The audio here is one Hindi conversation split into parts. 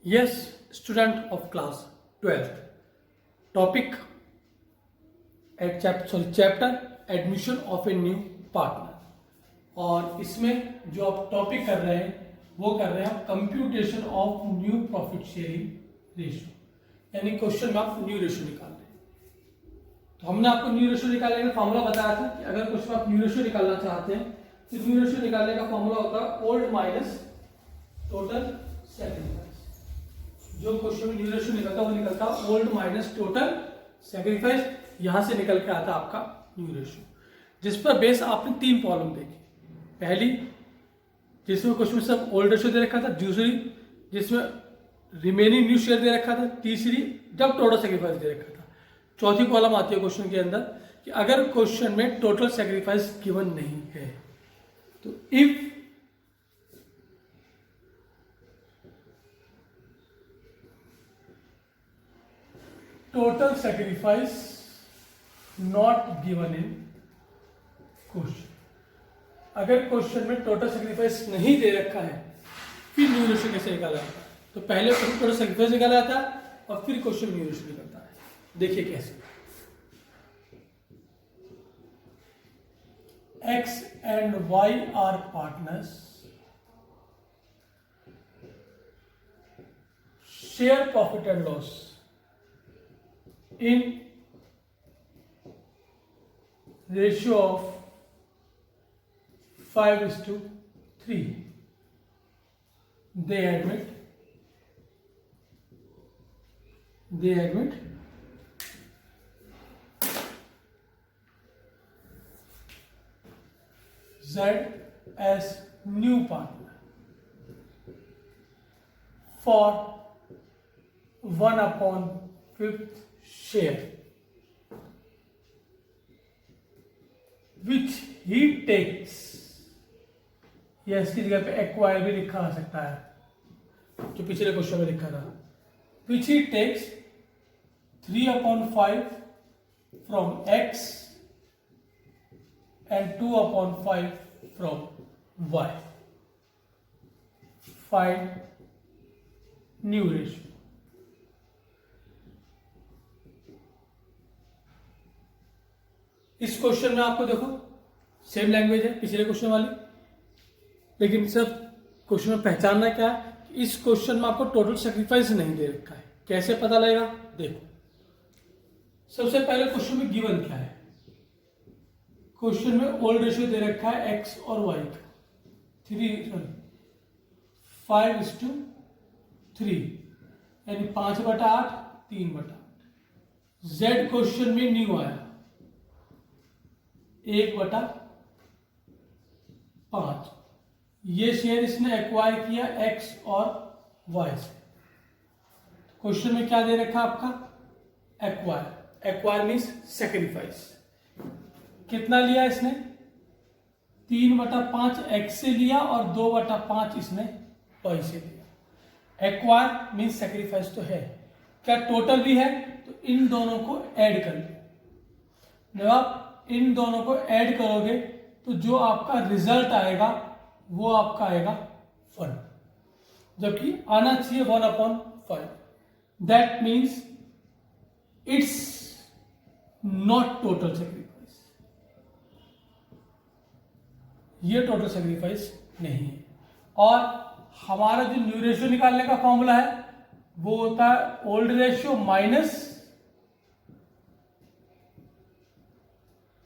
Yes, student of class 12th. Topic at chapter admission of a new partner. और इसमें जो आप टॉपिक कर रहे हैं वो कर रहे हैं computation of new profit sharing ratio, यानी क्वेश्चन में आप न्यू रेशियो निकाल रहे हैं। तो हमने आपको न्यू रेशियो निकालने का फॉर्मूला बताया था कि अगर क्वेश्चन आप न्यू रेशियो निकालना चाहते हैं तो न्यू रेशियो निकालने का फॉर्मूला होता है ओल्ड माइनस टोटल सैक्रिफाइस। जो क्वेश्चन में न्यू रेशियो निकलता है वो निकलता है ओल्ड माइनस टोटल सैक्रिफाइस, यहां से निकल के आता आपका न्यू रेशियो, जिस पर बेस आपने तीन प्रॉब्लम देखी। पहली जिसमें क्वेश्चन में सब ओल्ड रेशियो दे रखा था, दूसरी जिसमें रिमेनिंग न्यू शेयर दे रखा था, तीसरी जब टोटल सैक्रिफाइस दे रखा था। चौथी प्रॉब्लम आती है क्वेश्चन के अंदर कि अगर क्वेश्चन में टोटल सैक्रिफाइस गिवन नहीं है तो if total sacrifice not given in question, अगर क्वेश्चन में टोटल सैक्रिफाइस नहीं दे रखा है फिर न्यू रेशियो कैसे निकाला जाता है। तो पहले टोटल सैक्रिफाइस निकाला जाता है और फिर क्वेश्चन न्यू रेशियो निकलता है। देखिए कैसे। X and Y are partners, share profit and loss in ratio of 5:3. They admit Z as new partner for 1/5 share, which he takes, या इसकी जगह पे एक्वायर भी लिखा आ सकता है जो पिछले क्वेश्चन में लिखा था, which he takes 3/5 from X and 2/5 from Y. Find new ratio. इस क्वेश्चन में आपको देखो सेम लैंग्वेज है पिछले क्वेश्चन वाली, लेकिन सब क्वेश्चन में पहचानना क्या है कि इस क्वेश्चन में आपको टोटल सैक्रिफाइस नहीं दे रखा है। कैसे पता लगेगा, देखो सबसे पहले क्वेश्चन में गिवन क्या है। क्वेश्चन में ओल्ड रेशियो दे रखा है एक्स और वाई का 5:3, यानी 5/8, 3/8। जेड क्वेश्चन में न्यू आया 1/5। ये शेयर इसने एक्वायर किया एक्स और वाई से। क्वेश्चन में क्या दे रखा आपका एक्वायर मीन्स सैक्रिफाइस। कितना लिया इसने 3/5 एक्स से लिया और 2/5 इसने वाई से लिया। एक्वायर मीन्स सैक्रिफाइस तो है, क्या टोटल भी है तो इन दोनों को ऐड कर ले। जब आप इन दोनों को ऐड करोगे तो जो आपका रिजल्ट आएगा वो आपका आएगा 1, जबकि आना चाहिए 1/5। That means it's not total sacrifice, ये टोटल सैक्रिफाइस नहीं है। और हमारा जो न्यू रेशियो निकालने का फॉर्मूला है वो होता है old ratio minus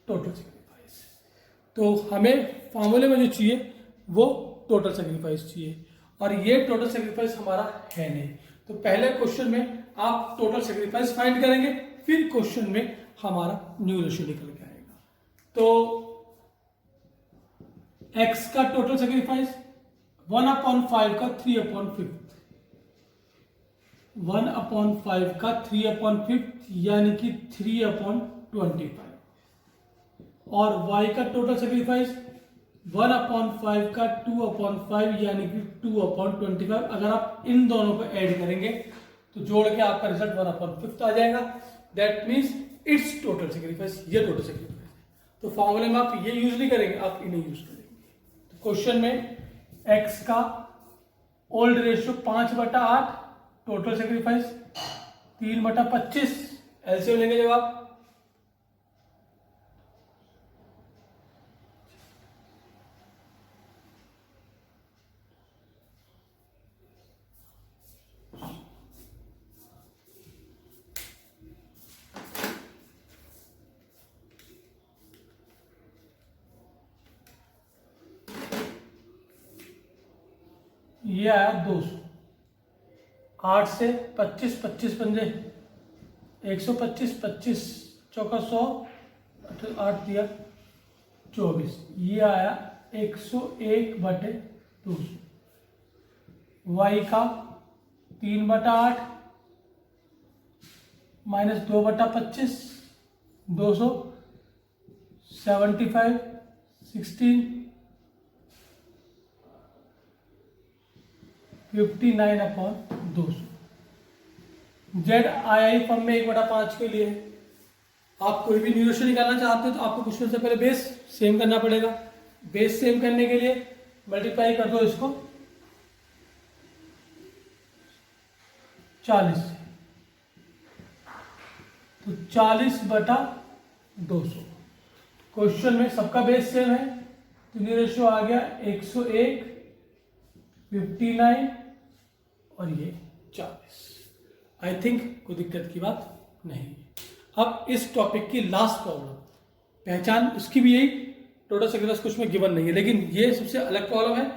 total sacrifice. तो हमें फॉर्मूले में जो चाहिए वो टोटल सैक्रिफाइस चाहिए, और ये टोटल सैक्रिफाइस हमारा है नहीं। तो पहले क्वेश्चन में आप टोटल सैक्रिफाइस फाइंड करेंगे, फिर क्वेश्चन में हमारा न्यू रेशियो निकल के आएगा। तो x का टोटल सैक्रिफाइस 1/5 का 3/5, 1/5 का 3/5 यानी कि 3/25, और y का टोटल सैक्रिफाइस 1/5 का 2/5 यानी कि 2/25। अगर आप इन दोनों को ऐड करेंगे तो जोड़ के आपका रिजल्ट 1/5 आ जाएगा। That means it's total sacrifice, ये टोटल सैक्रिफाइस है। तो फॉर्मूले में आप ये यूज नहीं करेंगे, आप इन्हें यूज करेंगे। तो क्वेश्चन में x का old ratio 5/8 total sacrifice 3/25, LCM लेंगे जब आप, ये आया 200, 8 से 25, 25 पंजे 125, 25 चौका 100, 8 दिया 24, ये आया 101/200। वाई का 3/8 माइनस 2/25, 200, 75, 16, 59/200। जेड आई फॉर्म में 1/5 के लिए आप कोई भी न्यूमरेशन निकालना चाहते हो तो आपको कुछ से पहले बेस सेम करना पड़ेगा। बेस सेम करने के लिए मल्टीप्लाई कर दो इसको 40 से, तो 40/200। क्वेश्चन में सबका बेस सेम है तो ये रेशियो आ गया 101, 59 और ये 40। आई थिंक कोई दिक्कत की बात नहीं। अब इस टॉपिक की लास्ट प्रॉब्लम पहचान, उसकी भी यही टोटल सेक्रीफाइस कुछ में गिवन नहीं है, लेकिन ये सबसे अलग प्रॉब्लम है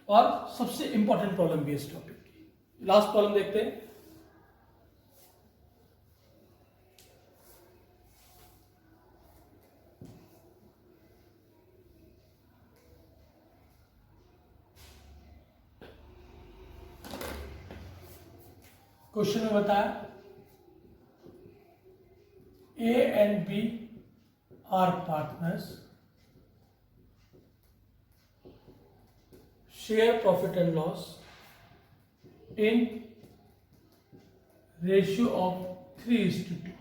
और सबसे इंपॉर्टेंट प्रॉब्लम भी है इस टॉपिक की। लास्ट प्रॉब्लम देखते हैं। क्वेश्चन में बताया A and B are partners, share profit and loss in ratio of 3:2.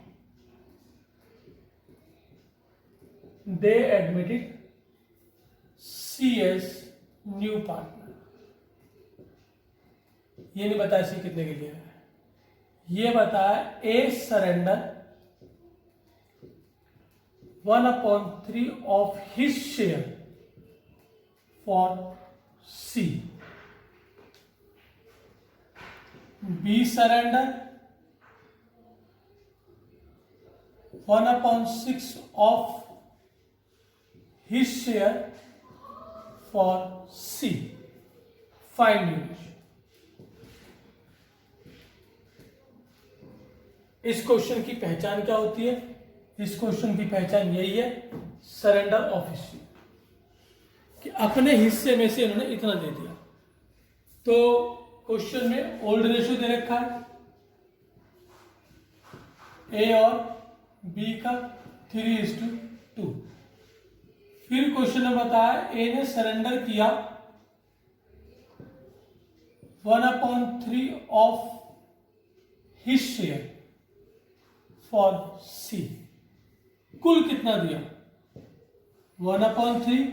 They admitted C as new partner. ये नहीं बताया सी कितने के लिए है, ये बताया A surrender 1/3 of his share for C. B surrender 1/6 of his share for C. Find new ratio. इस क्वेश्चन की पहचान क्या होती है? इस क्वेश्चन की पहचान यही है, सरेंडर ऑफ हिस्से, कि अपने हिस्से में से इन्होंने इतना दे दिया। तो क्वेश्चन में ओल्ड रेशियो दे रखा है ए और बी का 3:2। फिर क्वेश्चन में बताया ए ने सरेंडर किया 1/3 ऑफ हिज शेयर फॉर सी। कुल कितना दिया? 1/3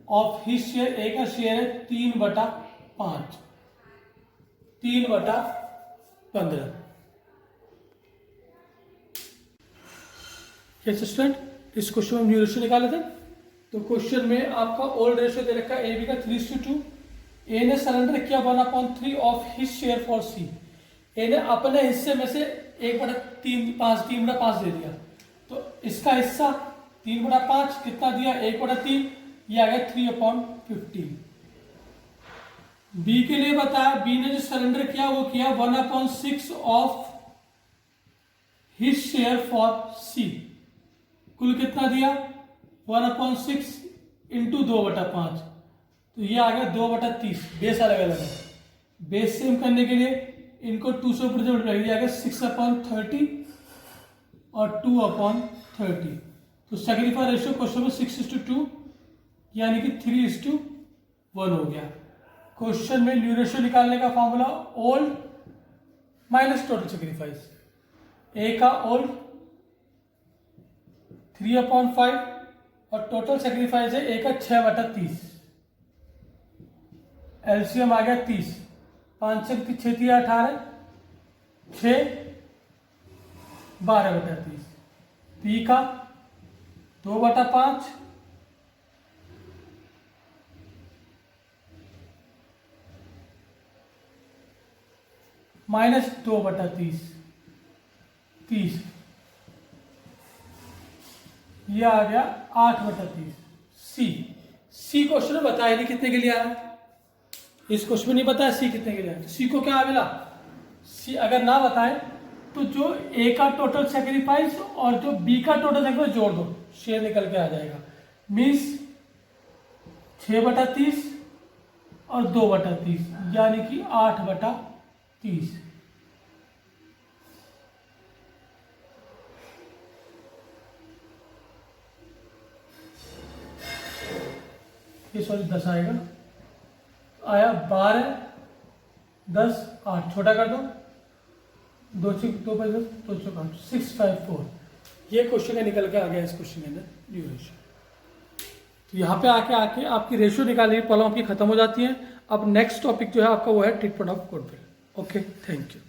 ऑफ हिज शेयर, ए का शेयर है 3/5, 3/15। कैसे स्टूडेंट, इस क्वेश्चन में न्यू रेशियो निकाले थे। तो क्वेश्चन में आपका ओल्ड रेशियो दे रखा है ए बी का 3:2। ए ने सरेंडर किया 1/3 ऑफ हिज शेयर फॉर सी। ए ने अपने हिस्से में से 3/5 दे दिया, तो इसका हिस्सा 3/5 कितना दिया? 1/3, ये आ गया 3/15। बी के लिए बताया, बी ने जो सरेंडर किया वो किया 1/6 ऑफ हिज शेयर फॉर सी। कुल कितना दिया? 1/6 इंटू 2/5, तो ये आ गया 2/30। बेस अलग अलग है, बेस सेम करने के लिए इनको 2 से ऊपर जोड़ दिया जाएगा 6/30 और 2/30। तो सेक्रीफाइस रेशियो क्वेश्चन में 6:2 यानी कि 3:1 हो गया। क्वेश्चन में न्यू रेशियो निकालने का formula old minus total sacrifice. A का ओल्ड 3/5 और टोटल सेक्रीफाइस है ए का 6/30। एलसीएम आ गया 30, 5 6 6 3 18, 6 12/30। पी का 2/5 माइनस 2/30, 30, ये आ गया 8/30। सी क्वेश्चन में बताया नहीं कितने के लिए आया, इस क्वेश्चन में नहीं बताया सी कितने के लिए आया। तो सी को क्या मिला, सी अगर ना बताए तो जो ए का टोटल सेक्रीफाइस और जो बी का टोटल सेक्रीफाइस जोड़ दो, शेयर निकल के आ जाएगा। मीन्स 6/30 और 2/30 यानी कि 8/30। ये सॉरी 10 आएगा, आया 12 10 8, छोटा कर दो, 2 6 2 5 2 6 8 654। ये क्वेश्चन का निकल के आ गया इस क्वेश्चन के अंदर न्यू रेशियो। तो यहाँ पे आके आपकी रेशियो निकालनी पलों की खत्म हो जाती है। अब नेक्स्ट टॉपिक जो है आपका वो है treatment of goodwill. Okay, thank you.